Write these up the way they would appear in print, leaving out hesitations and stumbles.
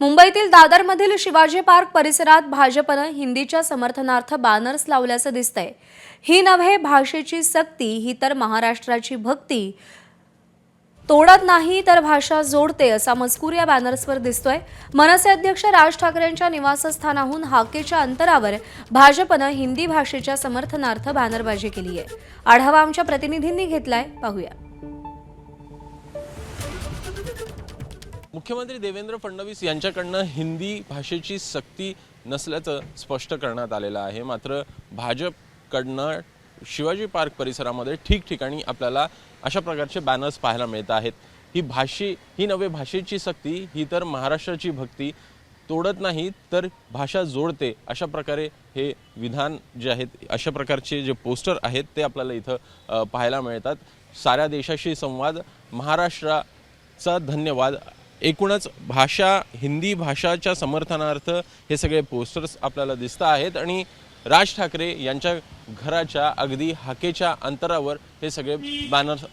मुंबईतील दादरमधील शिवाजी पार्क परिसरात भाजपनं हिंदीच्या समर्थनार्थ बॅनर्स लावल्याचं दिसतंय। ही नव्हे भाषेची सक्ती, ही तर महाराष्ट्राची भक्ती, तोडत नाही तर भाषा जोडते असा मजकूर या बॅनर्सवर दिसतोय। मनसे अध्यक्ष राज ठाकरेंच्या निवासस्थानाहून हाकेच्या अंतरावर भाजपनं हिंदी भाषेच्या समर्थनार्थ बॅनरबाजी केली आहे। आढावा आमच्या प्रतिनिधींनी घेतलाय, पाहूया। मुख्यमंत्री देवेंद्र फडणवीस यांच्याकडनं हिंदी भाषेची सक्ती नसल्याचं स्पष्ट करण्यात आलेलं आहे। मात्र भाजपकडनं शिवाजी पार्क परिसरामध्ये ठिकठिकाणी आपल्याला अशा प्रकारचे बॅनर्स पाहायला मिळत आहेत। ही नव्हे भाषेची सक्ती, ही तर महाराष्ट्राची भक्ती, तोडत नाही तर भाषा जोडते, अशा प्रकारे हे विधान जे आहेत, अशा प्रकारचे जे पोस्टर आहेत ते आपल्याला इथं पाहायला मिळतात। साऱ्या देशाशी संवाद, महाराष्ट्राचा धन्यवाद, एकूणच भाषा, हिंदी भाषाच्या समर्थनार्थ हे सगळे पोस्टर्स आपल्याला दिसत आहेत आणि राज ठाकरे यांच्या घराच्या अगदी हाकेच्या अंतरावर हे सगळे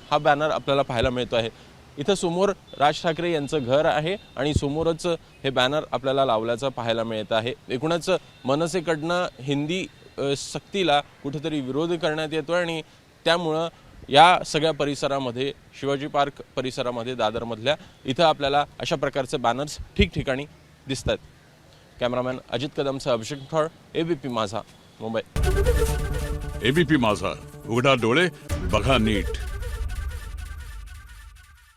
हा बॅनर आपल्याला पाहायला मिळतो आहे। इथं समोर राज ठाकरे यांचं घर आहे आणि समोरच हे बॅनर आपल्याला लावल्याचं पाहायला मिळत आहे। एकूणच मनसेकडनं हिंदी सक्तीला कुठेतरी विरोध करण्यात येतोय आणि त्यामुळं या सगळ्या परिसरामध्ये, शिवाजी पार्क परिसरामध्ये, दादरमधल्या इथं आपल्याला अशा प्रकारचे बॅनर्स ठिकठिकाणी दिसतात। कॅमेरामॅन अजित कदमसह अभिषेक ठोळ, एबीपी माझा, मुंबई। एबीपी माझा, उघडा डोळे बघा नीट।